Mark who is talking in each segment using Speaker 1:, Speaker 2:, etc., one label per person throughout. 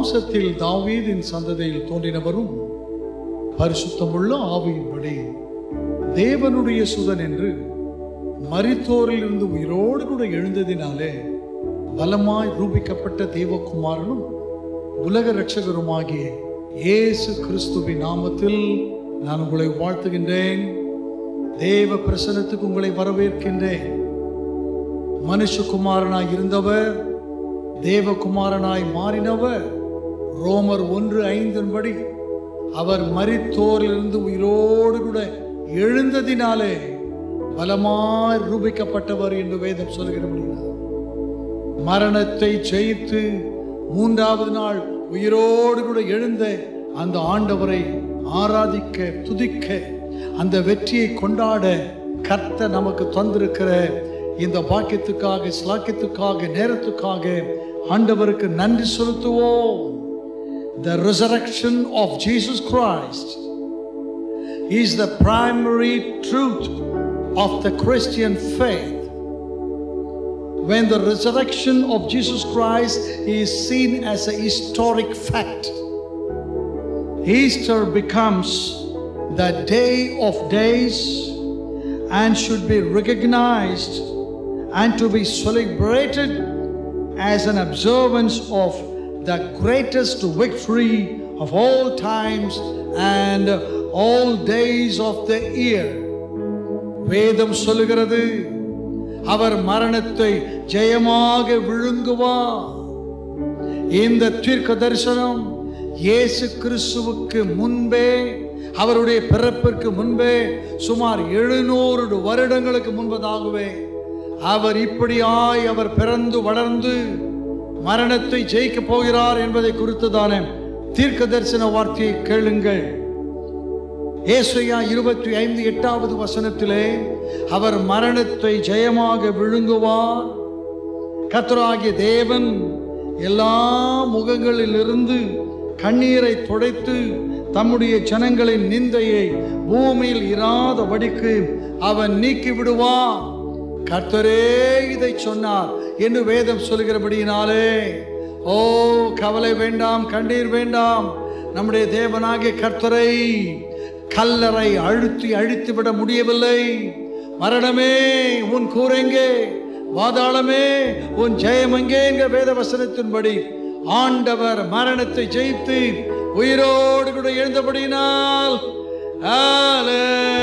Speaker 1: மாம்சத்தில் தாவீதின் சந்ததியில் தோன்றினவரும் பரிசுத்தமுள்ள ஆவியின்படி தேவனுடைய சுதன் என்று மரித்தோரில் இருந்து உயிரோடு கூட எழுந்ததினாலே பலமாய் ரூபிக்கப்பட்ட தேவகுமாரனும் உலக இரட்சகருமாகிய இயேசு கிறிஸ்துவின் நாமத்தில் நான் உங்களை வாழ்த்துகின்றேன். தேவ பிரசன்னத்துக்கு உங்களை வரவேற்கின்றேன். மனுஷகுமாரனாய் இருந்தவர் தேவகுமாரனாய் மாறினவர். ரோமர் 1:5 அவர் மரித்தோரிலிருந்து உயிரோடு கூட எழுந்ததினாலே பலமாய் ரூபிக்கப்பட்டவர் என்று வேதம் சொல்கிறபடினார். மரணத்தை ஜெயித்து 3வது நாள் உயிரோடு கூட எழுந்த அந்த ஆண்டவரை ஆராதிக்க, துதிக்க, அந்த வெற்றியை கொண்டாட கர்த்தர் நமக்கு தந்திருக்கிற இந்த பாக்கியத்துக்காக, ஸ்லாக்கியத்துக்காக, நேரத்துக்காக ஆண்டவருக்கு நன்றி செலுத்துவோம். The resurrection of Jesus Christ is the primary truth of the Christian faith. When the resurrection of Jesus Christ is seen as a historic fact, Easter becomes the day of days and should be recognized and to be celebrated as an observance of the greatest victory of all times and all days of the year. வேதம் சொல்லுகிறது, அவர் மரணத்தை ஜெயமாக விழுங்குவார். இந்த தீர்க்க தரிசனம் இயேசு கிறிஸ்துவுக்கு முன்பே, அவருடைய பிறப்பிற்கு முன்பே, சுமார் 700 வருடங்களுக்கு முன்பதாகவே அவர் இப்படியாய் அவர் பிறந்து வளர்ந்து மரணத்தை ஜெயிக்க போகிறார் என்பதை குறித்துதான தீர்க்க தரிசன வார்த்தையை கேளுங்கள். ஏசாயா 25:8 அவர் மரணத்தை ஜெயமாக விழுங்குவார். கர்த்தராகிய தேவன் எல்லா முகங்களிலிருந்து கண்ணீரை துடைத்து தம்முடைய ஜனங்களின் நிந்தையை பூமியில் இராதபடிக்கு அவன் நீக்கி விடுவான். கர்த்தரே இதை சொன்னார் என்று வேதம் சொல்கிறபடியினாலே, ஓ கவலை வேண்டாம், கண்ணீர் வேண்டாம். நம்முடைய தேவனாகிய கர்த்தரை கல்லறை அழித்து விட முடியவில்லை. மரணமே உன் கூரெங்கே, வாதாளமே உன் ஜெயம் எங்கே என்கிற வேத வசனத்தின்படி ஆண்டவர் மரணத்தை ஜெயித்து உயிரோடு கூட எழுந்தபடியினால் ஹல்லேலூயா,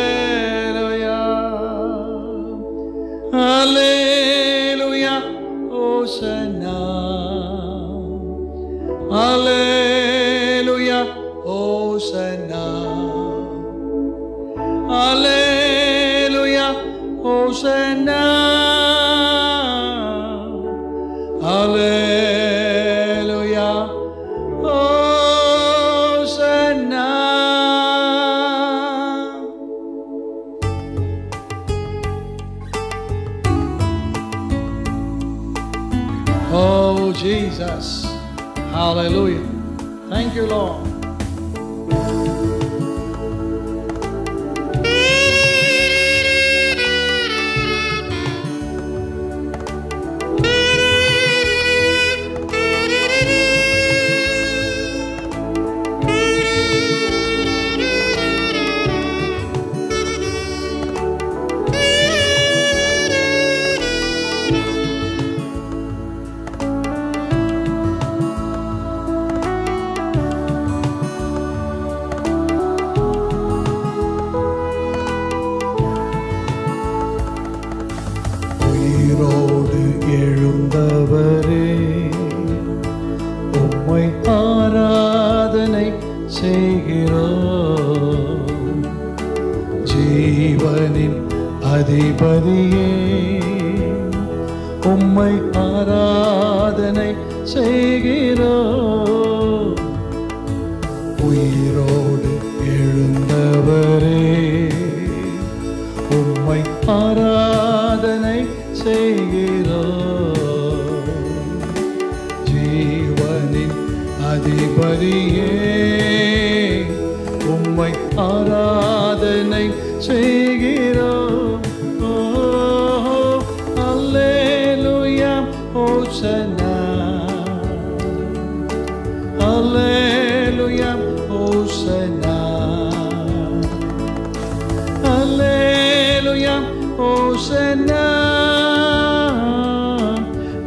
Speaker 1: ஹல்லேலூயா, ஓசன்னா, ஹல்லேலூயா, ஓசன்னா, ஹல்லேலூயா, ஓசன்னா, ஹல்லேலூயா, ஓசன்னா. Oh Jesus, hallelujah. Thank you, Lord. ஜீவனின் அதிபதியே உம்மை ஆராதனை செய்கிறோம். உயிரோடு எழுந்தவரே உம்மை ஆராதனை செய்கிறோம். ஜீவனின் அதிபதியே உம்மை ஆராதனை செய்கிறோம். அல்லேலூயா, ஓசன்னா, Hosanna. Hallelujah, Hosanna.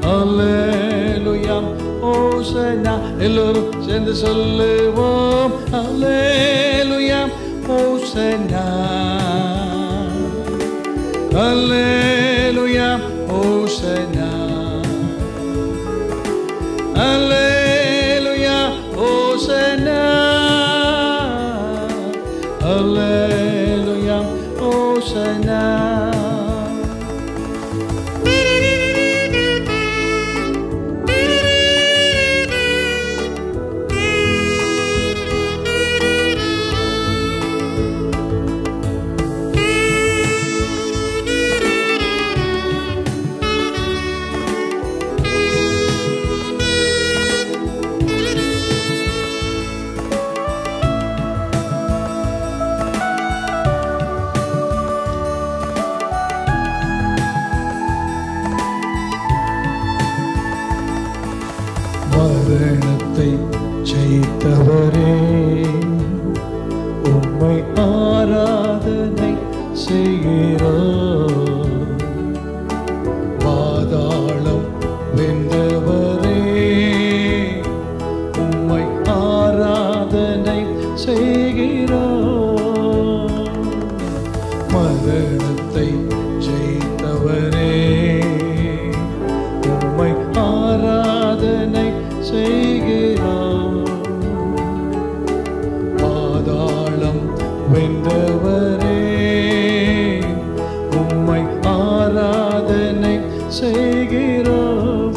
Speaker 1: Hallelujah, Hosanna. எல்லோரும் சேர்ந்து சொல்லுவோம். Hallelujah, Hosanna. Hallelujah, Hosanna. Hallelujah, Hosanna. Hallelujah, Hosanna. மரணத்தை ஜெயித்தவரே, உம்மை ஆராதனை செய்கிறோம். பாதாளம் வென்றவரே, உம்மை ஆராதனை செய்கிறோம். மரணத்தை ஜெயித்தவரே, உம்மை ஆராதனை செய்கிறோம். பாதாளம் வென்றவரே, உம்மை ஆராதனை செய்கிறோம்.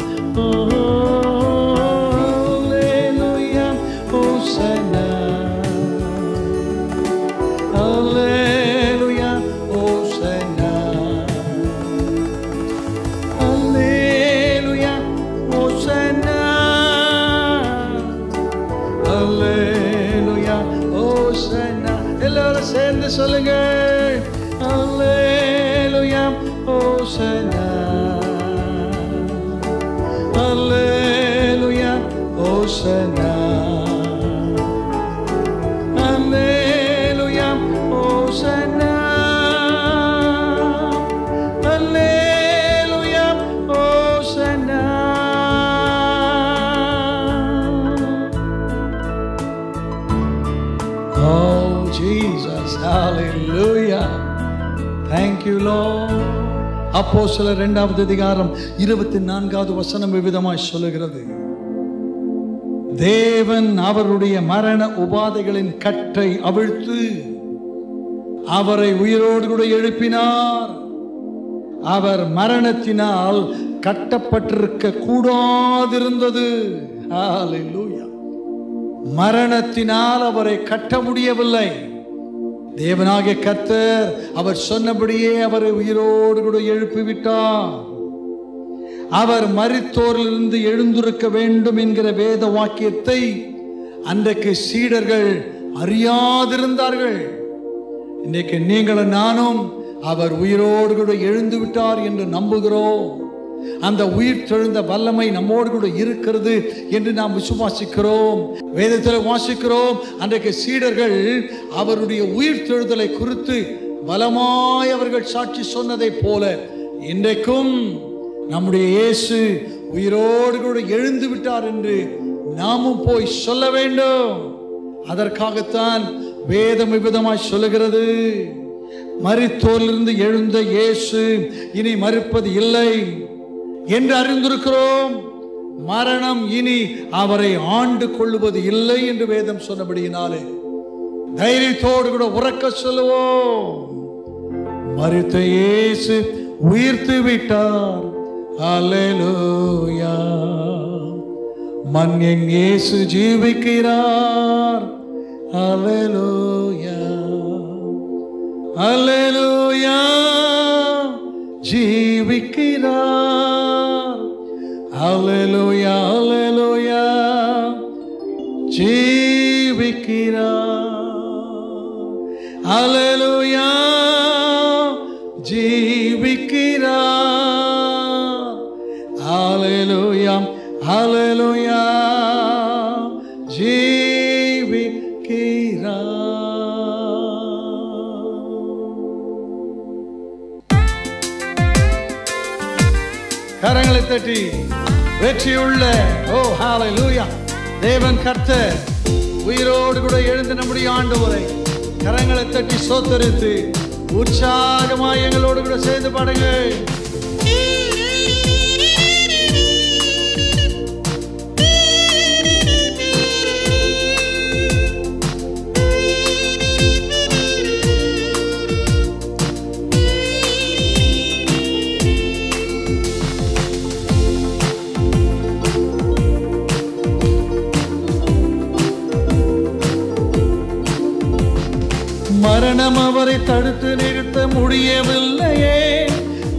Speaker 1: Hallelujah, Hosanna. Hallelujah, Hosanna. Hallelujah, Hosanna. Hallelujah, Hosanna. எல்லாரும் சேர்ந்து சொல்லுங்க. Hallelujah, Hosanna. Hallelujah, Hosanna. Hallelujah, Hosanna. Hallelujah, Hosanna. Oh Jesus, hallelujah. Thank you Lord. அப்போஸ்தலர் 2வது அதிகாரம் 24வது வசனம் விதமாய் சொல்லுகிறது. தேவன் அவருடைய மரண உபாதைகளின் கட்டை அவிழ்த்து அவரை உயிரோடு கூட எழுப்பினார். அவர் மரணத்தினால் கட்டப்பட்டிருக்க கூடாதிருந்தது. ஹல்லேலூயா. மரணத்தினால் அவரை கட்ட முடியவில்லை. தேவனாகிய கர்த்தர் அவர் சொன்னபடியே அவரை உயிரோடு கூட எழுப்பிவிட்டார். அவர் மரித்தோரிலிருந்து எழுந்திருக்க வேண்டும் என்கிற வேத வாக்கியத்தை அன்றைக்கு சீடர்கள் அறியாதிருந்தார்கள். இன்றைக்கு நீங்களும் நானும் அவர் உயிரோடு கூட எழுந்து விட்டார் என்று நம்புகிறோம். அந்த உயிர் தெழுந்த வல்லமை நம்மோடு கூட இருக்கிறது என்று நாம் விசுவாசிக்கிறோம். வேதத்தில் வாசிக்கிறோம், அன்றைக்கு சீடர்கள் அவருடைய உயிர் தெழுதலை குறித்து பலமாய் அவர்கள் சாட்சி சொன்னதை போல இன்றைக்கும் நம்முடைய இயேசு உயிரோடு கூட எழுந்து விட்டார் என்று நாமும் போய் சொல்ல வேண்டும். அதற்காகத்தான் வேதம் விதமாய் சொல்லுகிறது. மரித்தோரிலிருந்து எழுந்த இயேசு இனி மரிப்பது இல்லை என்று அறிந்திருக்கிறோம். மரணம் இனி அவரை ஆண்டு கொள்ளுவது இல்லை என்று வேதம் சொன்னபடியினாலே தைரியத்தோடு கூட உறக்க சொல்லுவோம். மரித்த இயேசு உயிர்த்து விட்டார். அல்லேலூயா. மன்னின் இயேசு ஜீவிக்கிறார். அல்லேலூயா. அல்லேலூயா. ஜீவிக்கிறார். அல்லேலூயா. அல்லேலூயா. ஜீவிக்கிறார். அல்லேலூயா. ஜீவிக்கிறார். அல்லேலூயா. அல்லேலூயா. ஜீவிக்கிறார். கரங்களை தட்டி வெற்றியுள்ள ஓ ஹalleluya தேவன் கர்த்தர் உயிரோடு கூட எழுந்து நம்முடைய ஆண்டவரை கரங்களை தட்டி ஸ்தோத்திரித்து உற்சாகமாய் எங்களோடு கூட சேர்ந்து பாடுங்க. மரணம் அவரை தடுத்து நிறுத்த முடியவில்லையே,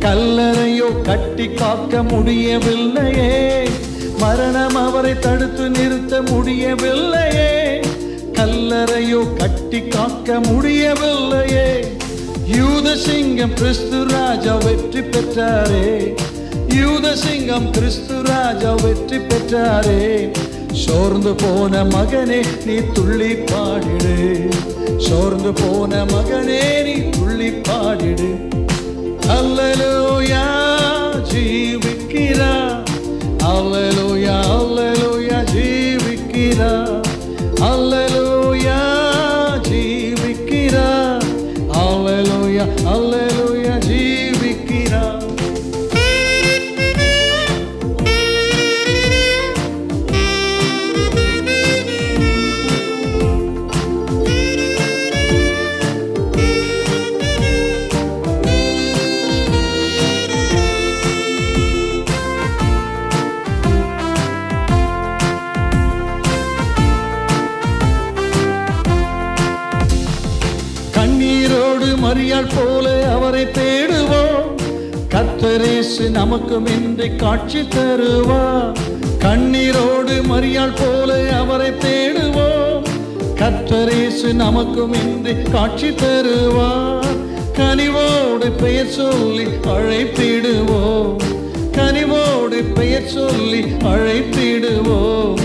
Speaker 1: கல்லறையோ கட்டி காக்க முடியவில்லையே. மரணம் அவரை தடுத்து நிறுத்த முடியவில்லையே, கல்லறையோ கட்டி காக்க முடியவில்லையே. யூத சிங்கம் கிறிஸ்து ராஜா வெற்றி பெற்றாரே, யூத சிங்கம் கிறிஸ்து ராஜா வெற்றி பெற்றாரே. சோர்ந்து போன மகனே நீ துள்ளி பாடிடு, சோர்ந்து போன மகனே நீ துள்ளி பாடிடு. அல்லேலூயா ஜீவிக்கிறா, அல்லேலூயா அல்லேலூயா ஜீவிக்கிறா, அல்லேலூயா ஜீவிக்கிறா, அல்லேலூயா அல்லேலூயா ஜீவிக்கிறா. மரியாள் போல அவரை தேடுவோம், கர்த்தர் இயேசு நமக்கும் இன்று காட்சி தருவார். கண்ணீரோடு மரியாள் போல அவரை தேடுவோம், கர்த்தர் இயேசு நமக்கும் இன்று காட்சி தருவார். கனிவோடு பெயர் சொல்லி அழைத்திடுவோம், கனிவோடு பெயர் சொல்லி அழைத்திடுவோம்.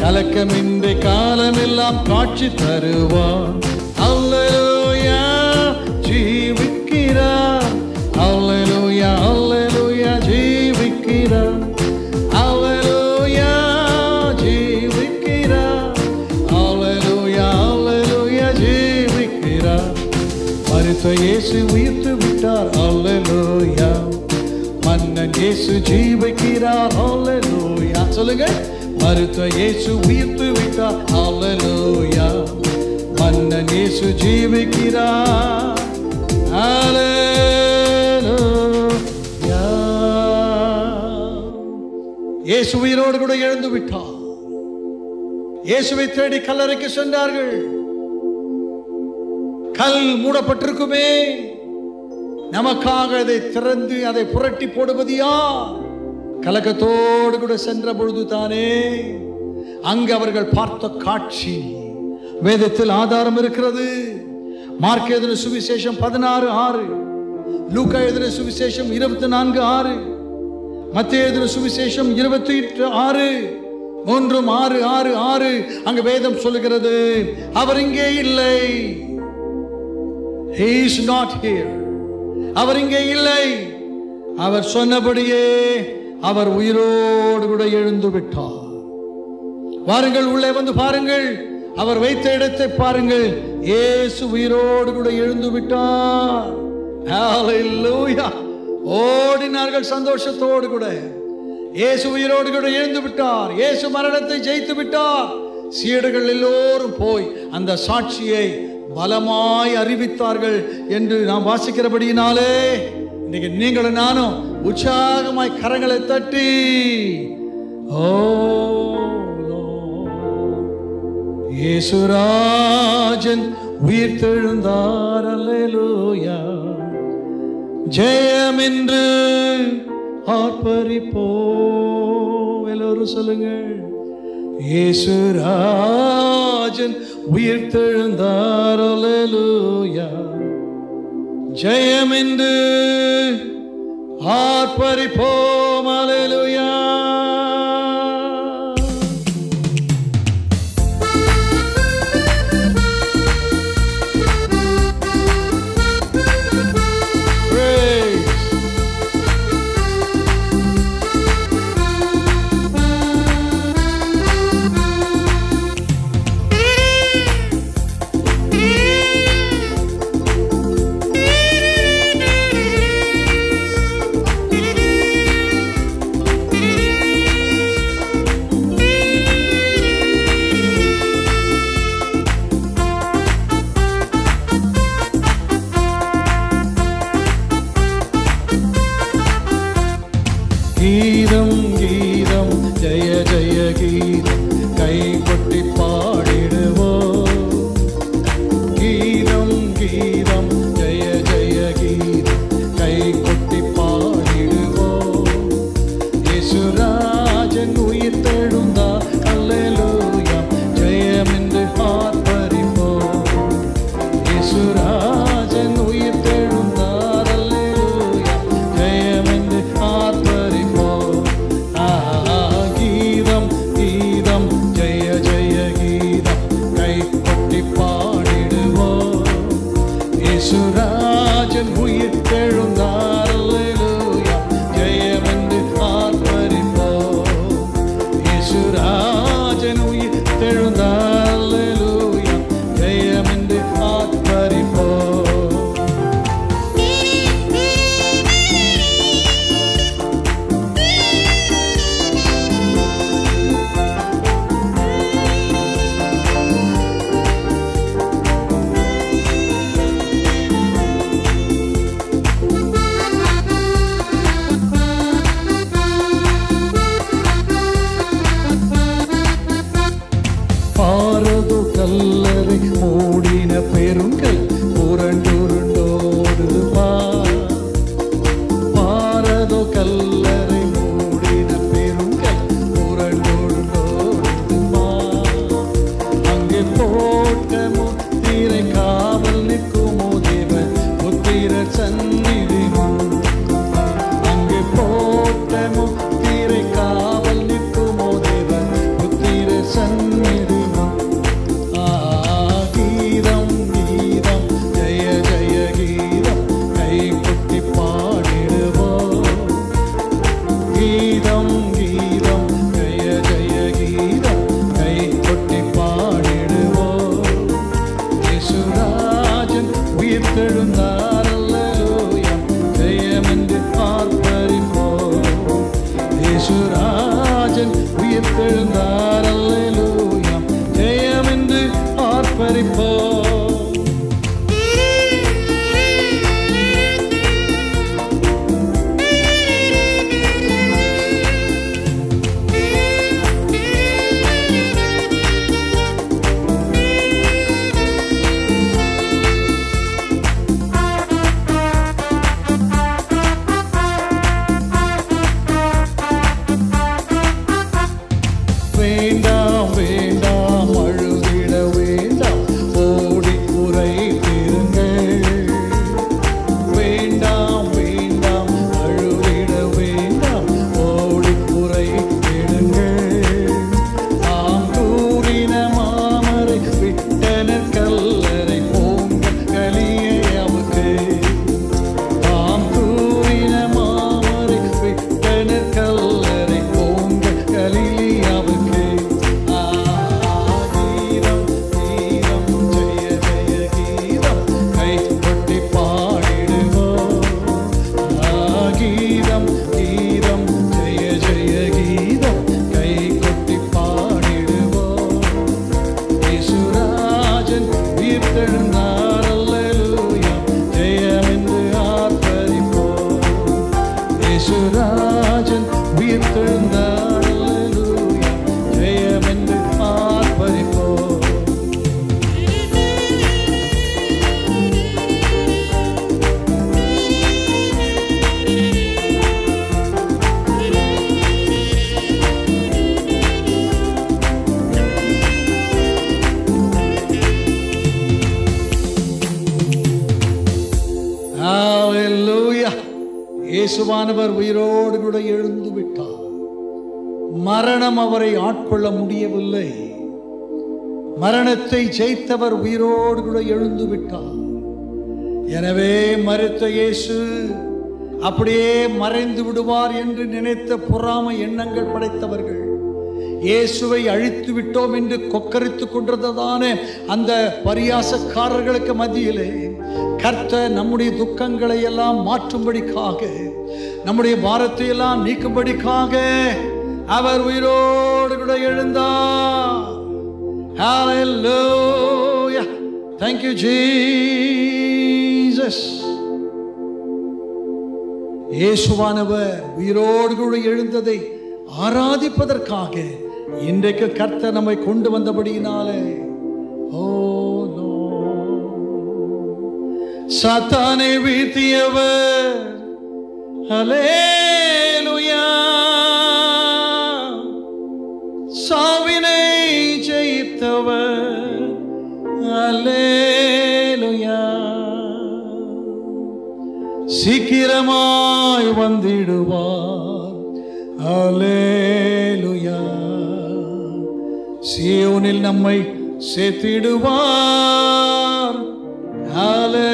Speaker 1: கலக்கமின்றி காலமெல்லாம் காட்சி தருவார். அல்லேலூயா ஜீவிக்கிறா, அல்லேலூயா அல்லேலூயா ஜீவிக்கிறா, அல்லேலூயா ஜீவிக்கிறா, அல்லேலூயா அல்லேலூயா ஜீவிக்கிறா. மரித்த இயேசு உயிர்த்து விட்டார், அல்லேலூயா. மன்னன் இயேசு ஜீவிக்கிறார், அல்லேலூயா. சொல்லுங்க, மரித்த இயேசு உயிர்த்து விட்டார், அல்லேலூயா. மன்னன் இயேசு ஜீவிக்கிறார், அல்லேலூயா. இயேசு உயிரோடு கூட எழுந்து விட்டார். இயேசுவை தேடி கல்லறைக்கு சென்றார்கள். கல் மூடப்பட்டிருக்குமே, நமக்காக அதை திறந்து அதை புரட்டி போடுவது யார்? கலக்கத்தோடு கூட சென்ற பொழுது தானே அங்கு அவர்கள் பார்த்த காட்சி வேதத்தில் ஆதாரம் இருக்கிறது. மார்க் எழுதின சுவிசேஷம் 16:6, லூக்கா எழுதின சுவிசேஷம் 24:6, மத்தேயு எழுதின சுவிசேஷம் 28:6, 1:6. அங்கு வேதம் சொல்லுகிறது, அவர் இங்கே இல்லை, he is not here. அவர் இங்கே இல்லை. அவர் சொன்னபடியே அவர் உயிரோடு கூட எழுந்து விட்டார். வாருங்கள், உள்ளே வந்து பாருங்கள், அவர் வைத்த இடத்தை பாருங்கள். இயேசு உயிரோடு கூட எழுந்து விட்டார். ஹalleluya. ஓடினார்கள் சந்தோஷத்தோடு கூட. இயேசு உயிரோடு கூட எழுந்து விட்டார். இயேசு மரணத்தை ஜெயித்து விட்டார். சீடர்கள் எல்லோரும் போய் அந்த சாட்சியை பலமாய் அறிவித்தார்கள் என்று நாம் வாசிக்கிறபடியினாலே இன்னைக்கு நீங்களும் நானும் உற்சாகமாய் கரங்களை தட்டி ஓ இயேசுராஜன் உயிர்த்தெழுந்தார், அல்லேலூயா. ஜெயம் என்று ஆர்ப்பரிப்போம். எல்லோரும் சொல்லுங்கள், இயேசுராஜன் உயிர்த்தெழுந்தார், அல்லேலூயா. ஜெயம் என்று ஆர்ப்பரிப்போம், அல்லேலூயா. கல்லறை மூடின பெருங்கல் உருண்டுருண்டோடுமா. பாரதோ கல்லறை மூடின பெருங்கல் உருண்டுருண்டோடுமா. அங்கே போட்ட முத்திரை காவல் நிற்குமோ தேவன் புத்திர சந்நிதி முன். அங்கே போட்ட முத்திரை காவல் நிற்குமோ தேவன் புத்திர சந்நிதி முன். கீதம் கீதம் ஜெய ஜெய கீதம் கை கொட்டி பாடிடுவோம். கீதம் கீதம் ஜெய ஜெய கீதம் கை கொட்டி பாடிடுவோம். இயேசுராஜன் உயிர்த்தெழுந்தார் அல்லேலூயா ஜெயம் என்று ஆர்ப்பரிப்போம். இயேசுராஜன் உயிர்த்தெழுந்தார் அல்லேலூயா ஜெயம் என்று ஆர்ப்பரிப்போம். வேண்டாம் வேண்டாம் அழுதிட வேண்டாம் ஓடி குறை பெறுங்கள். வேண்டாம் வேண்டாம் அழுதிட வேண்டாம் ஓடி குறை பெறுங்கள். ஆம் கூறின மாமரை விட்டன கல்லறை போங்க கலியை அவுக்கு. ஆம் கூறின மாமரை விட்டன கல்லறை போங்க கலியை அவுக்கு. கீதம் கீதம் ஜெய ஜெய கீதம் கை கொட்டி பாடிடுவோம். கீதம் கீதம் ஜெய ஜெய கீதம் கை கொட்டி பாடிடுவோம். இயேசுராஜன் உயிர்த்தெழுந்தார் அல்லேலூயா ஜெயம் என்று ஆர்ப்பரிப்போம். இயேசுராஜன் உயிர்த்தெழுந்தார் அல்லேலூயா ஜெயம் என்று ஆர்ப்பரிப்போம். ஹல்லேலூயா. இயேசுவானவர் உயிரோடு கூட எழுந்து விட்டார். மரணம் அவரை ஆட்கொள்ள முடியவில்லை. மரணத்தை ஜெயித்தவர் உயிரோடு கூட எழுந்து விட்டார். எனவே மரித்த இயேசு அப்படியே மறைந்து விடுவார் என்று நினைத்த பொறாமை எண்ணங்கள் படைத்தவர்கள் இயேசுவை அழித்து விட்டோம் என்று கொக்கரித்துக் கொண்டிருந்ததானே அந்த பரியாசக்காரர்களுக்கு மத்தியிலே கர்த்தர் நம்முடைய துக்கங்களை எல்லாம் மாற்றும்படிக்காக, நம்முடைய பாரத்தை எல்லாம் நீக்கும்படிக்காக அவர் உயிரோடு கூட எழுந்தார். Hallelujah. Thank you Jesus. இயேசுவானவர் உயிரோடு கூட எழுந்ததை ஆராதிப்பதற்காக இன்றைக்கு கர்த்தர் நம்மை கொண்டு வந்தபடியினாலே சாத்தானை வீழ்த்தியவர் ஹல்லேலூயா. சாவினை ஜெயித்தவர் ஹல்லேலூயா. சீக்கிரமாய் வந்திடுவார் ஹல்லேலூயா. சீயோனில் நம்மை சேர்த்திடுவார் ஹல்லேலூயா.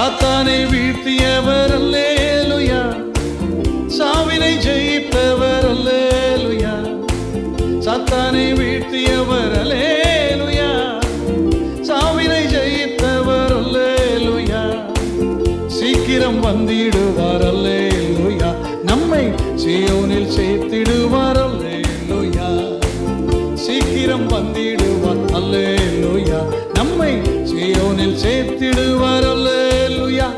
Speaker 1: சாத்தானை வீழ்த்தியவர் அல்லேலூயா, சாவினை ஜெயித்தவர் அல்லேலூயா, சாத்தானை வீழ்த்தியவர் அல்லேலூயா, சாவினை ஜெயித்தவர் அல்லேலூயா, சீக்கிரம் வந்திடுவார் அல்லேலூயா, நம்மை சீயோனில் சேர்த்திடுவார் அல்லேலூயா, சீக்கிரம் வந்திடுவார் அல்லேலூயா, நம்மை சீயோனில் சேர்த்திடுவார் அல்லேலூயா.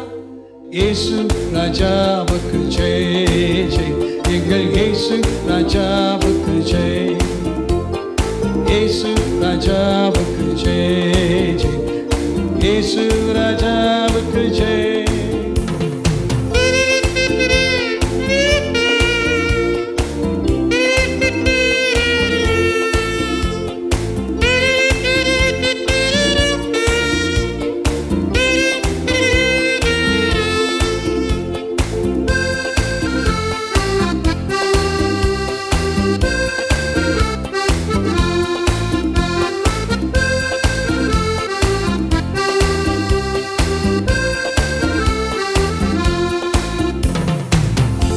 Speaker 1: இயேசு ராஜாவுக்கு ஜெய் ஜெய், எங்கள் இயேசு ராஜாவுக்கு ஜெய், இயேசு ராஜாவுக்கு ஜெய் ஜெய், இயேசு ராஜாவுக்கு ஜெய்.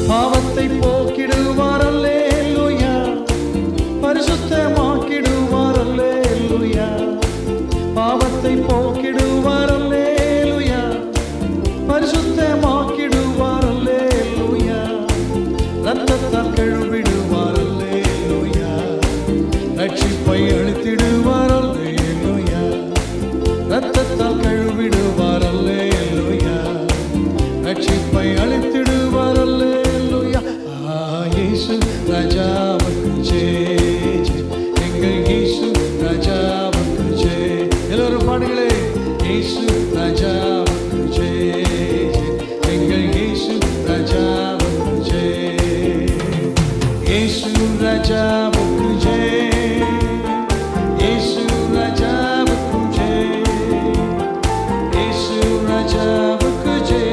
Speaker 1: பாவத்தை போக்கிடுவார் அல்லேலூயா, பரிசுத்தமாக்கிடுவார் அல்லேலூயா, பாவத்தை போக்கிடுவார் அல்லேலூயா, பரிசுத்தமாக்கிடுவார் அல்லேலூயா, ரத்தத்தால் கழுவிடுவார் அல்லேலூயா, ரட்சிப்பை அளித்திடுவார் அல்லேலூயா, ரத்தத்தால் கழுவிடுவார் அல்லேலூயா, ரட்சிப்பை அளித்திடுவார் அல்லேலூயா. இயேசு ராஜாவுக்கு ஜெய் ஜெய், எங்கள் இயேசு ராஜாவுக்கு ஜெய். எல்லாரும் பாடுங்களே, இயேசு ராஜாவுக்கு ஜெய் ஜெய், எங்கள் இயேசு ராஜாவுக்கு ஜெய், இயேசு ராஜாவுக்கு ஜெய், இயேசு ராஜாவுக்கு ஜெய், இயேசு ராஜாவுக்கு ஜெய்,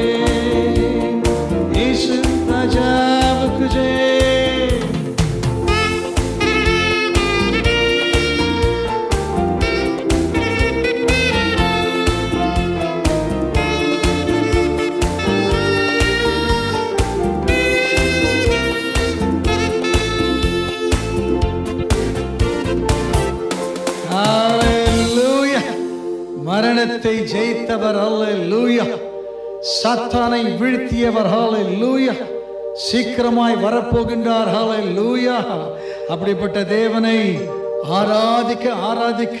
Speaker 1: இயேசு ராஜாவுக்கு ஜெய். ஹல்லேலூயா, மரணத்தை ஜெயித்தவர் அல்லேலூயா, சாத்தானை வீழ்த்தியவர் ஹல்லேலூயா, சீக்கிரமாய் வரப்போகின்றார் ஹல்லேலூயா. அப்படிப்பட்ட தேவனை ஆராதிக்க ஆராதிக்க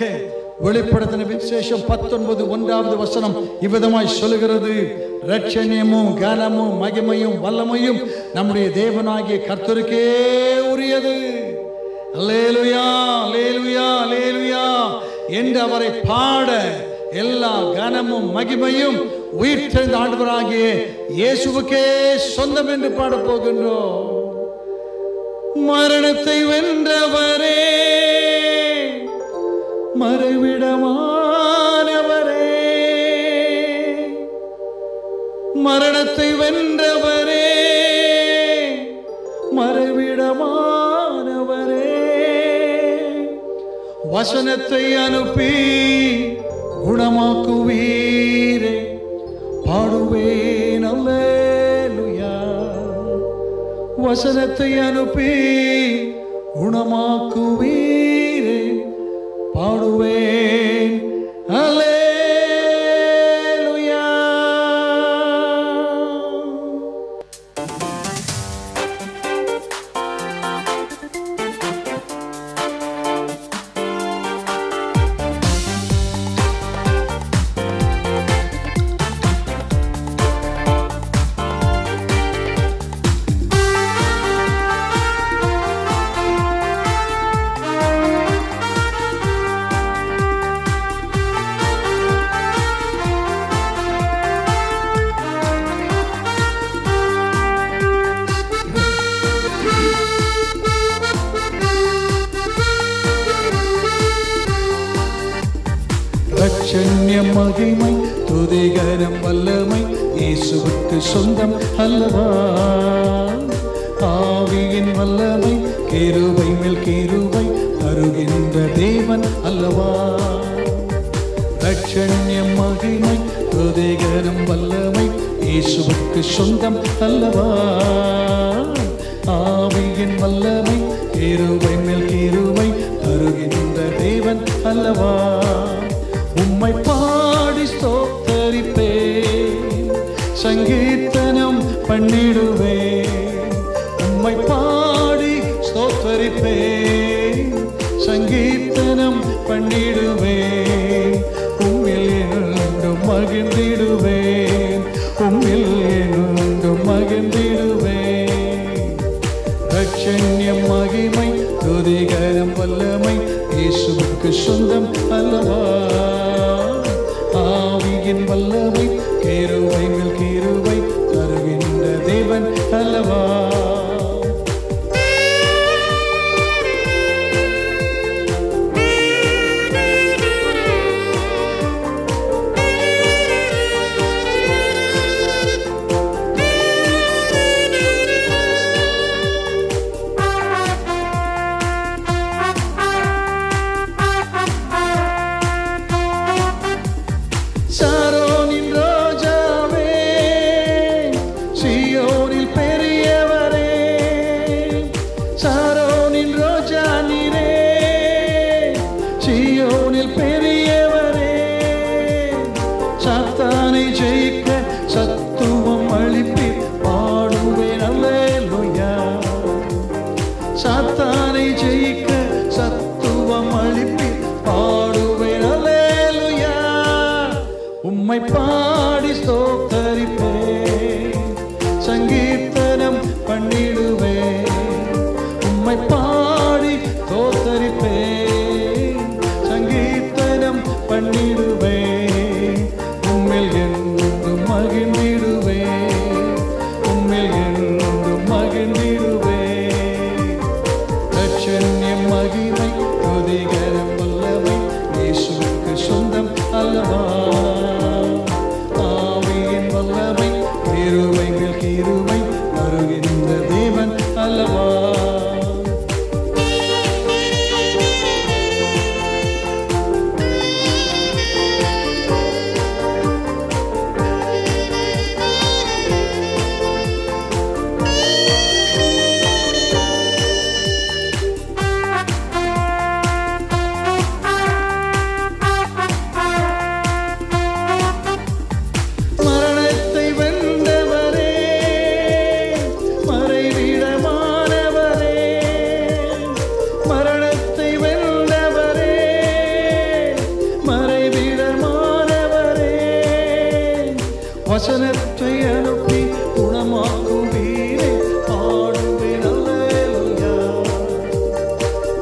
Speaker 1: வெளிப்படுத்தின விசேஷம் 19:1 இவ்விதமாய் சொல்லுகிறது, ரட்சணியமும் கனமும் மகிமையும் வல்லமையும் நம்முடைய தேவனாகிய கர்த்தருக்கே உரியது. அல்லேலூயா அல்லேலூயா அல்லேலூயா என்று அவரை பாட எல்லா கனமும் மகிமையும் உயிர்த்தெழுந்த ஆண்டவராகிய இயேசுவுக்கே சொந்தம் என்று பாட போகின்றோம். மரணத்தை வென்றவரே, மறைவிடமானவரே, மரணத்தை வென்றவரே, மறைவிடமானவரே, வசனத்தை அனுப்பி குணமாக்குவீரே, பாடுவேன் அல்லேலூயா, வசனத்தை அனுப்பி குணமாக்குவீரே, பாடுவேன் அல்லேலூயா. ரட்சண்யம் மகிமை துதிகரம் வல்லமை இயேசுவுக்கு சொந்தம் அல்லவா, ஆவியின் வல்லமை கிருபை மேல் கிருபை தருகின்ற தேவன் அல்லவா. ரட்சண்யம் மகிமை துதிகரம் வல்லமை இயேசுவுக்கு சொந்தம் அல்லவா. ஆவியின் வல்லமை கிருபை மேல் கிருபை தருகின்ற தேவன் அல்லவா. உம்மை பாடி ஸ்தோத்தரிப்பேன், சங்கீர்த்தனம் பண்ணிடுவேன். உம்மை பாடி ஸ்தோத்தரிப்பேன், சங்கீர்த்தனம் பண்ணிடுவேன். உம்மில் என்றும் மகிழ்ந்திடுவேன், உம்மில் என்றும் மகிழ்ந்திடுவேன். ரட்சண்யம் மகிமை துதிகரம் வல்லமை இயேசுவுக்கு சொந்தம் அல்லவா. ஆவியின் வல்லமை கிருபை மேல் கிருபை தருகின்ற தேவன் அல்லவா. சாரோனின் ரோஜாவே, சீயோனில் பெரியவரே, சாரோனின் ரோஜா நீரே, சீயோனில் பெரியவரே. சாத்தானை ஜெயிக்க சத்துவம் அளிப்பீர், பாடுவேன் அல்லேலூயா. சாத்தானை ஜெயிக்க சத்துவம் அளிப்பீர், பாடுவேன் அல்லேலூயா. உம்மை பாடி ஸ்தோத்தரிப்பேன், சங்கீர்த்தனம் பண்ணிடுவேன். உம்மை பாடி ஸ்தோத்தரிப்பேன், சங்கீர்த்தனம் பண்ணிடுவேன். உம்மில் என்றும் மகிழ்ந்திடுவேன், உம்மில் என்றும் மகிழ்ந்திடுவேன். ரட்சண்யம் மகிமை துதிகரம் வல்லமை இயேசுவுக்கு சொந்தம் அல்லவா. ஆவியின் வல்லமை கிருபை மேல் கிருபை தருகின்ற தேவன் அல்லவா. மரணத்தை வென்றவரே, மறைவிடமானவரே, மரணத்தை வென்றவரே, மறைவிடமானவரே. வசனத்தை அனுப்பி குணமாக்குவீரே, பாடுவேன் அல்லேலூயா.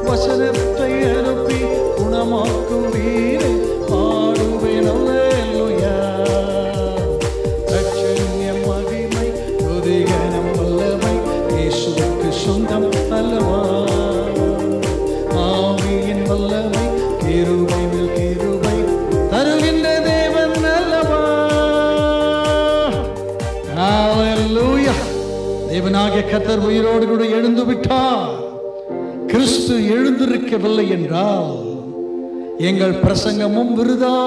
Speaker 1: வசனத்தை அனுப்பி குணமாக்குவீரே, பாடுவேன் அல்லேலூயா. ரட்சண்யம் மகிமை துதிகரம் வல்லமை இயேசுவுக்கு சொந்தம் அல்லவா. ஆவியின் வல்லமை கிருபை மேல் கிருபை தருகின்ற தேவன் அல்லவா. ஹல்லேலூயா. தேவனாகிய கர்த்தர் உயிரோடு கூட எழுந்து விட்டார். கிறிஸ்து எழுந்திருக்கவில்லை என்றால் எங்கள் பிரசங்கமும் விருதா,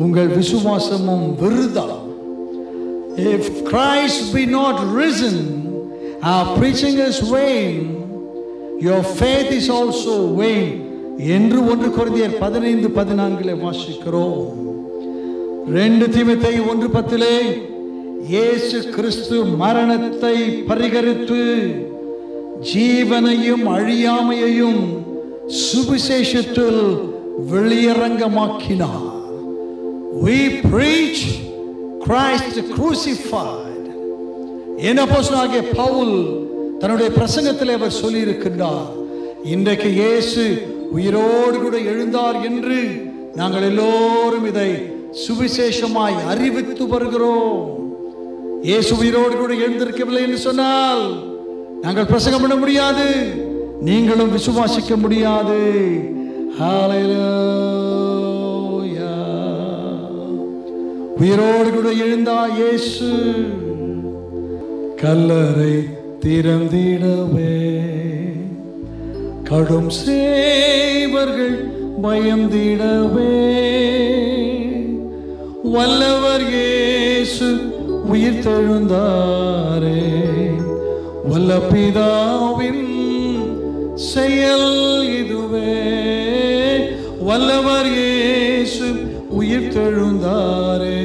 Speaker 1: உங்கள் விசுவாசமும் விருதா. If Christ be not risen, our preaching is vain, your faith is also vain என்று 1 கொரிந்தியர் 15:14 வாசிக்கிறோம். 2 தீமோத்தேயு 1:10 இயேசு கிறிஸ்து மரணத்தை பரிகரித்து ஜீவனையும் அழியாமையையும் சுவிசேஷத்தில் வெளியரங்கமாக்கினார். We preach Christ crucified. என்ன அப்போஸ்தலனாகிய பவுல் தன்னுடைய பிரசங்கத்தில் அவர் சொல்லி இருக்கின்றார், இன்றைக்கு இயேசு உயிரோடு கூட எழுந்தார் என்று நாங்கள் எல்லோரும் இதை சுவிசேஷமாய் அறிவித்து வருகிறோம். இயேசு உயிரோடு கூட எழுந்திருக்கவில்லை என்று சொன்னால் நாங்கள் பிரசங்கம் பண்ண முடியாது, நீங்களும் விசுவாசிக்க முடியாது. ஹல்லேலூயா. உயிரோடு கூட எழுந்தார் இயேசு. கல்லறை திறந்திடவே கடும் சேவர்கள் பயந்திடவே வல்லவர் இயேசு உயிர்த்தெழுந்தாரே, வல்ல பிதாவின் செயல் இதுவே. வல்லவர் இயேசு உயிர்த்தெழுந்தாரே,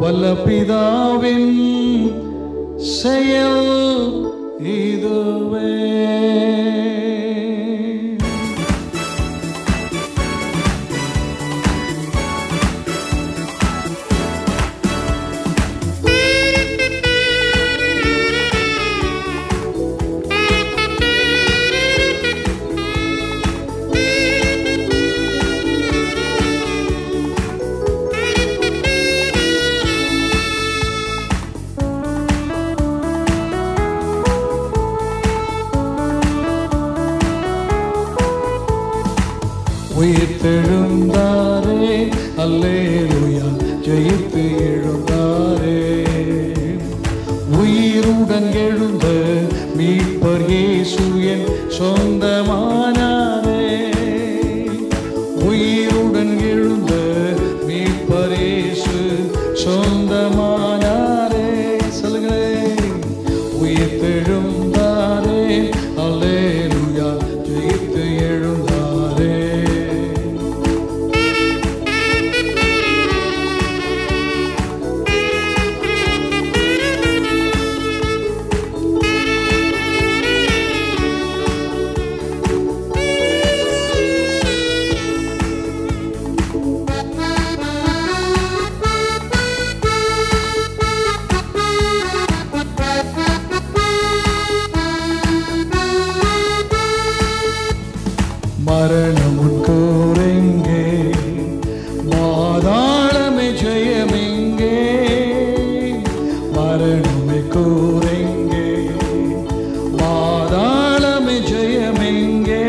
Speaker 1: வல்ல பிதாவின் செயல் இதுவே. உயிர்த்தெழுந்தாரே, அல்லேலூயா, ஜெயித்து எழுந்தாரே. உயிருடன் எழுந்த மீட்பர் இயேசு என் சொந்தமானாரே. உயிருடன் எழுந்த மீட்பர் இயேசு சொந்தமானாரே. சொல்லுங்களேன். உயிர்த்தெழுந்தாரே, அல்லேலூயா, ஜெயித்து எழுந்தாரே. மரணமுன் கூரெங்கே, பாதாளமே ஜெயமெங்கே. மரணமே கூரெங்கே, பாதாளமே ஜெயமெங்கே.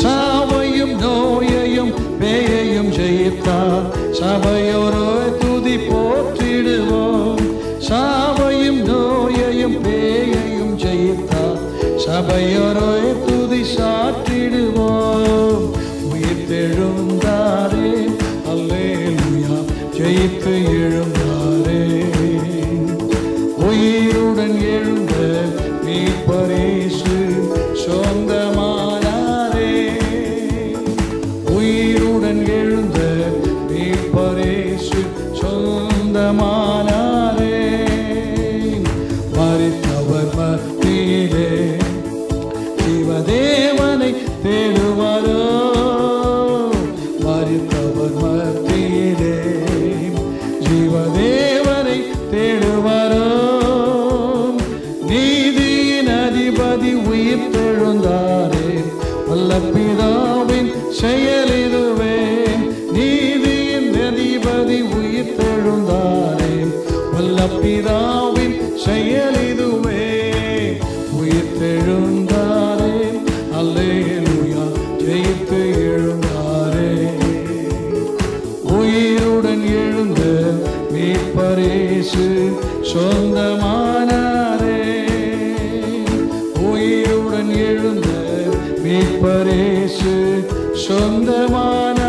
Speaker 1: சாவையும் நோயையும் பேயையும் ஜெயித்தார், சபையோரோ துதி போற்றிடுவோம். சாவையும் நோயையும் பேயையும் ஜெயித்தார், சபையோரோ துதி சாற்றிடுவோம். உயிர்த்தெழுந்தாரே, அல்லேலூயா, ஜெயித்து எழுந்தாரே. உயிருடன் எழுந்த மீட்பர் இயேசு சொந்தமானாரே. உயிருடன் எழுந்த மீட்பர் இயேசு சொந்தமானாரே. மரித்தவர் மத்தியிலே தேவனை தேடுவாரோ. மரித்தவர் மத்தியிலே ஜீவதேவனை தேடுவாரோ. நீதியின் அதிபதி உயிர்த்தெழுந்தாரே, வல்ல பிதாவின் செயல் இதுவே. நீதியின் அதிபதி உயிர்த்தெழுந்தாரே, வல்ல பிதாவின் செயல் இதுவே. உயிர்த்தெழுந்தாரே, அல்லேலூயா, ஜெயித்து எழுந்தாரே. உயிருடன் எழுந்த மீட்பர் இயேசு சொந்தமானாரே. உயிருடன் எழுந்த மீட்பர் இயேசு சொந்தமானாரே.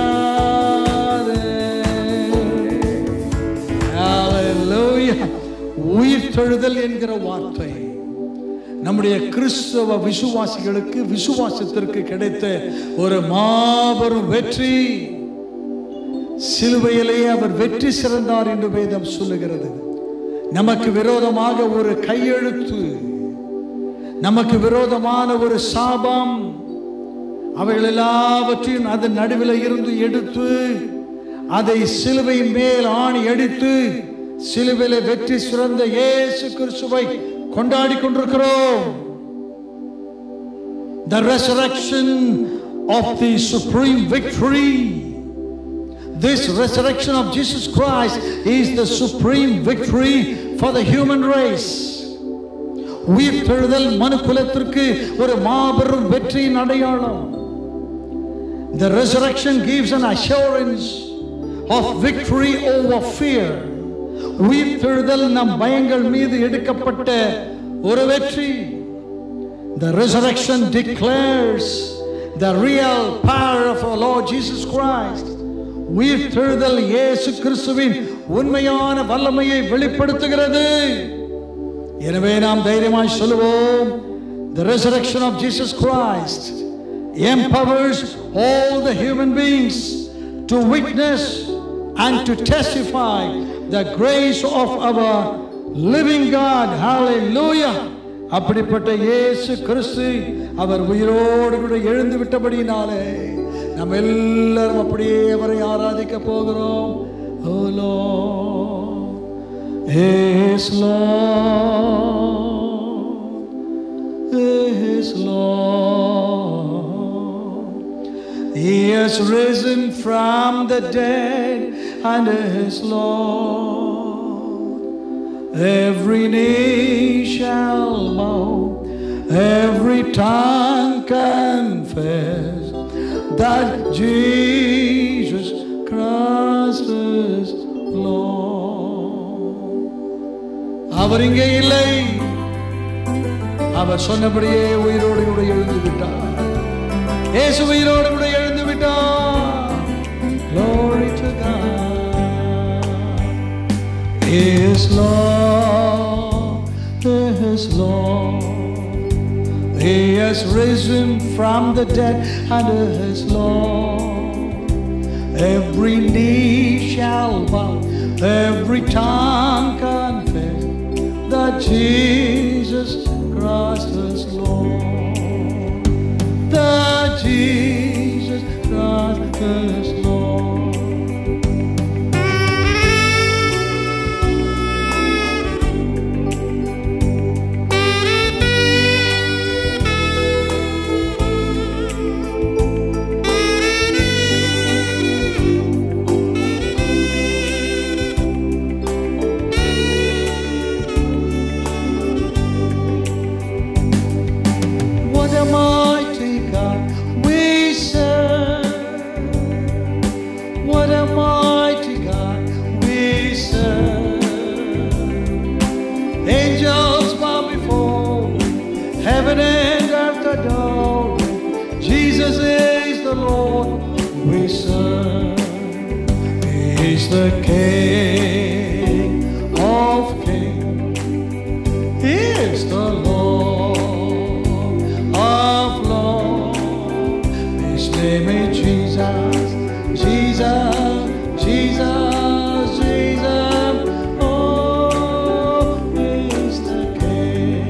Speaker 1: ஹல்லேலூயா. உயிர்த்தெழுதல் என்கிற வார்த்தை நம்முடைய கிறிஸ்தவ விசுவாசிகளுக்கு, விசுவாசத்திற்கு கிடைத்த ஒரு மாபெரும் வெற்றி. சிலுவையிலே அவர் வெற்றி சிறந்தார் என்று வேதம் சொல்லுகிறது. நமக்கு விரோதமாக ஒரு கையெழுத்து, நமக்கு விரோதமான ஒரு சாபம், அவைகள் எல்லாவற்றையும் அதன் நடுவில் இருந்து எடுத்து அதை சிலுவையின் மேல் ஆணி அடித்து சிலுவையிலே வெற்றி சிறந்த இயேசு கிறிஸ்துவை கொண்டாடி கொண்டிருக்கிறோம். The resurrection of the supreme victory. This resurrection of Jesus Christ is the supreme victory for the human race. உயிர்த்தெழுதல் மனுக்குலத்திற்கு ஒரு மாபெரும் வெற்றியின் அடையாளம். The resurrection gives an assurance of victory over fear. உயிர்த்தெழுதல் நம் பயங்கள் மீது எடுக்கப்பட்ட ஒரு வெற்றி. The resurrection declares the real power of our Lord Jesus Christ. உயிர்த்தெழுதல் இயேசு கிறிஸ்துவின் உண்மையான வல்லமையை வெளிப்படுத்துகிறது. எனவே நாம் தைரியமாய் சொல்லுவோம், the resurrection of Jesus Christ empowers all the human beings to witness and to testify the grace of our living God. Hallelujah. அப்படிப்பட்ட இயேசு கிறிஸ்து அவர் உயிரோடு கூட எழுந்து விட்டபடியினாலே நாம் எல்லாரும் அப்படியே அவரை ஆராதிக்க போகிறோம். Oh Lord, yes Lord, yes Lord, He has risen from the dead and is Lord. Every knee shall bow, every tongue confess that Jesus Christ is Lord. அவர் இங்கே இல்லை, அவர் சொன்னபடியே உயிரோடு கூட எழுந்து விட்டார். இயேசு உயிரோடு கூட எழுந்து விட்டார். Glory to God. Yes Lord, yes Lord, He has risen from the dead and is Lord. Every knee shall bow, every tongue confess that Jesus Christ is Lord. That Jesus Christ is Lord. Heaven and earth adore Him. Jesus is the Lord we serve. He is the King of kings. He is the Lord of lords. His name is Jesus, Jesus, Jesus, Jesus. Oh, He is the King.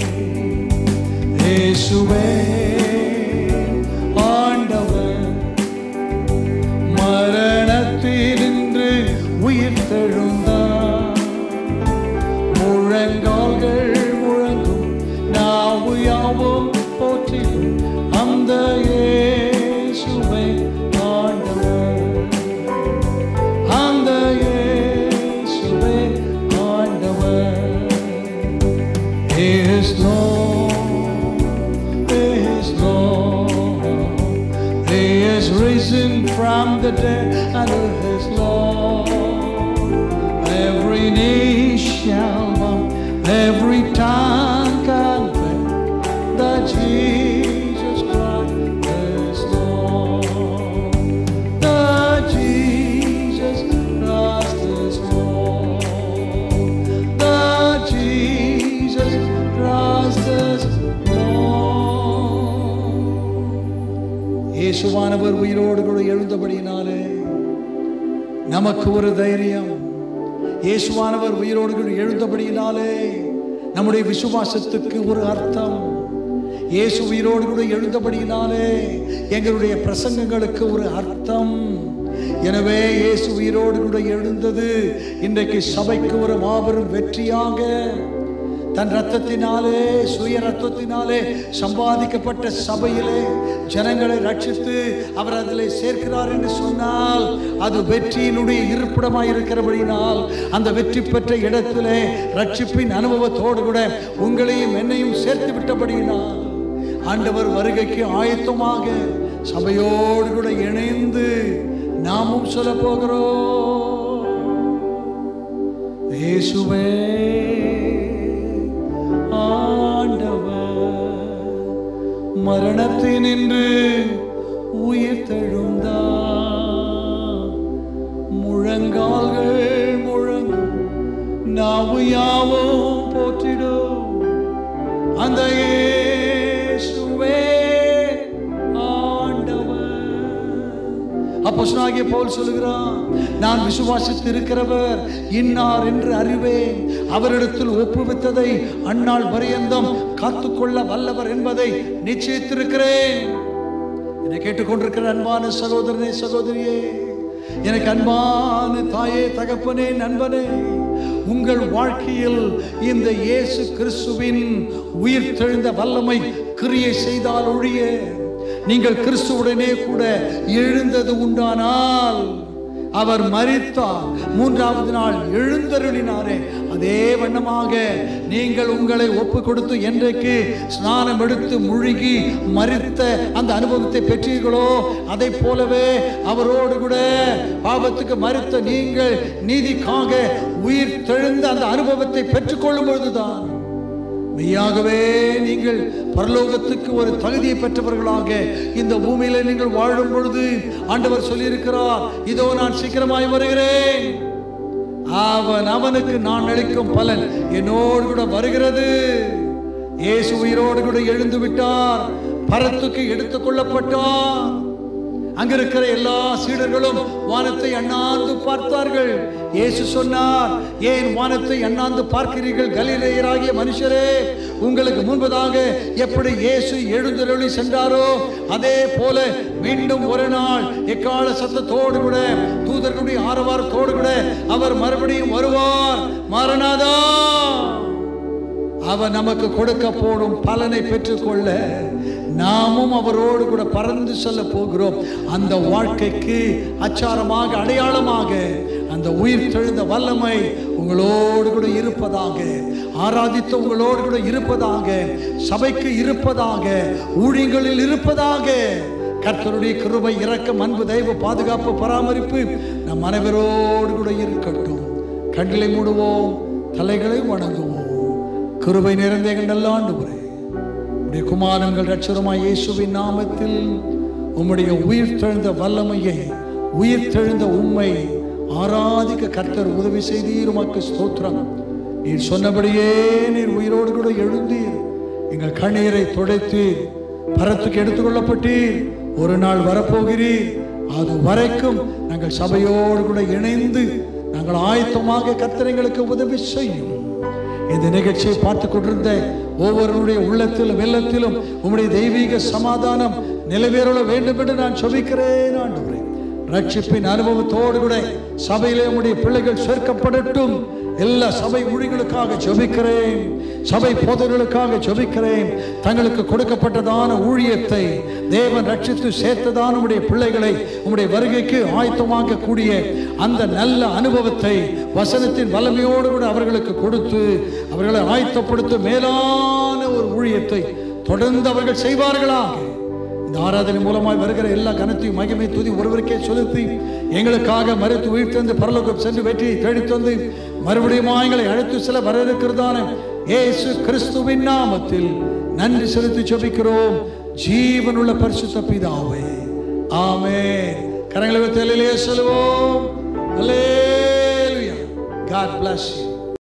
Speaker 1: இயேசுவே ஆண்டவர் மரணத்தினின்று உயிர்த்தெழுந்தார். முழங்கால்கள் முழங்கும், நாவு யாவும் போற்றிடும் அந்த இயேசுவே ஆண்டவர். அந்த இயேசுவே ஆண்டவர். He is Lord. Risen from the dead and is Lord. Every knee shall bow, every tongue confess that Jesus Christ is Lord. That Jesus Christ is Lord. That Jesus Christ is இயேசுவானவர் உயிரோடு கூட எழுந்தபடியினாலே நமக்கு ஒரு தைரியம். இயேசுவானவர் உயிரோடு கூட எழுந்தபடியினாலே நம்முடைய விசுவாசத்துக்கு ஒரு அர்த்தம். இயேசு உயிரோடு கூட எழுந்தபடியினாலே எங்களுடைய பிரசங்கங்களுக்கு ஒரு அர்த்தம். எனவே இயேசு உயிரோடு கூட எழுந்தது இன்றைக்கு சபைக்கு ஒரு மாபெரும் வெற்றியாக, தன் ரத்தத்தினாலே, சுய ரத்தத்தினாலே சம்பாதிக்கப்பட்ட சபையிலே ஜனங்களை ரட்சித்து அவர் அதிலே சேர்க்கிறார் என்று சொன்னால் அது வெற்றியினுடைய இருப்பிடமாய் இருக்கிறபடினால் அந்த வெற்றி பெற்ற இடத்திலே ரட்சிப்பின் அனுபவத்தோடு கூட உங்களையும் என்னையும் சேர்த்து விட்டபடியினால் ஆண்டவர் வருகைக்கு ஆயத்தமாக சபையோடு கூட இணைந்து நாமும் சொல்ல போகிறோம். இயேசுவே ஆண்டவர் மரணத்தினின்று உயிர்த்தெழுந்தார். முழங்கால்கள் முழங்கும், நாவு யாவும் போற்றிடும் அந்த இயேசுவே ஆண்டவர். அப்போஸ்தலனாகிய பவுல் சொல்லுகிறான், நான் விசுவாசித்து இருக்கிறவர் இன்னார் என்று அறிவேன், அவரிடத்தில் ஒப்புவித்ததை அந்நாள் பரியந்தம் காத்துக்கொள்ள வல்லவர் என்பதை நிச்சயித்திருக்கிறேன். என்னை கேட்டுக்கொண்டிருக்கிற அன்பான சகோதரனே, சகோதரியே, எனக்கு அன்பான தாயே, தகப்பனே, நண்பனே, உங்கள் வாழ்க்கையில் இந்த இயேசு கிறிஸ்துவின் உயிர் தெழுந்த வல்லமை கிரியை செய்தால் ஒழிய நீங்கள் கிறிஸ்துவுடனே கூட எழுந்தது உண்டானால், அவர் மரித்தார், மூன்றாவது நாள் எழுந்தருளினாரே, அதே வண்ணமாக நீங்கள் உங்களை ஒப்பு கொடுத்து என்றைக்கு ஸ்நானம் எடுத்து முழுகி மரித்த அந்த அனுபவத்தை பெற்றீர்களோ, அதை போலவே அவரோடு கூட பாவத்துக்கு மரித்த நீங்கள் நீதிக்காக உயிர் தெழுந்த அந்த அனுபவத்தை பெற்றுக்கொள்ளும் பொழுதுதான் மெய்யாகவே நீங்கள் பரலோகத்துக்கு ஒரு தகுதியை பெற்றவர்களாக இந்த பூமியில நீங்கள் வாழும் பொழுது ஆண்டவர் சொல்லியிருக்கிறார், இதோ நான் சீக்கிரமாய் வருகிறேன், அவனுக்கு நான் அளிக்கும் பலன் என்னோடு கூட வருகிறது. இயேசு உயிரோடு கூட எழுந்து விட்டார், பரத்துக்கு எடுத்துக் கொள்ளப்பட்டார். அங்கிருக்கிற எல்லா சீடர்களும் வானத்தை அண்ணாந்து பார்த்தார்கள். இயேசு சொன்னார், ஏன் வானத்தை அண்ணாந்து பார்க்கிறீர்கள் கலிலேயராகிய மனுஷரே? உங்களுக்கு முன்பதாக எப்படி இயேசு எழுந்தருளி சென்றாரோ அதே போல மீண்டும் ஒரு நாள் எக்கால சத்தத்தோடு கூட தூதர்களுடைய ஆரவாரத்தோடு கூட அவர் மறுபடியும் வருவார். மரணாதா, அவர் நமக்கு கொடுக்க போடும் பலனை பெற்றுக்கொள்ள நாமும் அவரோடு கூட பறந்து செல்ல போகிறோம். அந்த வாழ்க்கைக்கு அச்சாரமாக, அடையாளமாக அந்த உயிர் தெழுந்த வல்லமை உங்களோடு கூட இருப்பதாக, ஆராதித்த உங்களோடு கூட இருப்பதாக, சபைக்கு இருப்பதாக, ஊழியங்களில் இருப்பதாக. கர்த்தருடைய கிருபை, இரக்கம், அன்பு, தெய்வ பாதுகாப்பு, பராமரிப்பு நம் அனைவரோடு கூட இருக்கட்டும். கண்களை மூடுவோம், தலைகளை வணங்குவோம். கிருபை நிறைந்த எங்கள் நல்ல ஆண்டவரே, உம்முடைய குமாரங்கள் இரட்சகருமாய் இயேசுவின் நாமத்தில் உம்முடைய உயிர் தெழுந்த வல்லமையை, உயிர் தெழுந்த உம்மை ஆராதிக்க கர்த்தர் உதவி செய்தீர். உமக்கு ஸ்தோத்திரம். நீர் சொன்னபடியே நீர் உயிரோடு கூட எழுந்தீர், எங்கள் கண்ணீரை துடைத்தீர், பரத்துக்கு எடுத்துக்கொள்ளப்பட்டீர். ஒரு நாள் வரப்போகிறீர். அது வரைக்கும் நாங்கள் சபையோடு கூட இணைந்து நாங்கள் ஆயத்தமாக கர்த்தர் எங்களுக்கு உதவி செய்யும். இந்த நிகழ்ச்சியை பார்த்து கொண்டிருந்த ஒவ்வொருடைய உள்ளத்திலும் வெள்ளத்திலும் உம்முடைய தெய்வீக சமாதானம் நிலைவேற வேண்டும் என்று நான் சொல்லிக்கிறேன். ஆண்டவரே, ரட்சிப்பின் அனுபவத்தோடு கூட சபையிலே உம்முடைய பிள்ளைகள் சேர்க்கப்படட்டும். எல்லா சபை ஊழியர்களுக்காக ஜெபிக்கிறேன், சபை போதகர்களுக்காக ஜெபிக்கிறேன். தங்களுக்கு கொடுக்கப்பட்டதான ஊழியத்தை தேவன் ரட்சித்து சேர்த்ததான உம்முடைய பிள்ளைகளை உம்முடைய வருகைக்கு ஆயத்தமாக்க கூடிய அந்த நல்ல அனுபவத்தை வசனத்தின் வல்லமையோடு கூட அவர்களுக்கு கொடுத்து அவர்களை ஆயத்தப்படுத்தும் மேலான ஒரு ஊழியத்தை தொடர்ந்து அவர்கள் செய்வார்களாக. இந்த ஆராதனை மூலமாய் வருகிற எல்லா கனத்தையும் மகிமை துதி ஒருவருக்கே செலுத்தி எங்களுக்காக மரித்து உயிர் தந்து பரலோகம் சென்று வெற்றியை தேடித் தந்து மறுபடியும் எங்களை அழைத்து செல்ல வர இருக்கிறதான இயேசு கிறிஸ்துவின் நாமத்தில் நன்றி செலுத்தி ஜெபிக்கிறோம் ஜீவனுள்ள பரிசுத்த பிதாவே, ஆமென். கரங்களை வைத்து அல்லேலூயா சொல்லுவோம். அல்லேலூயா. God bless you.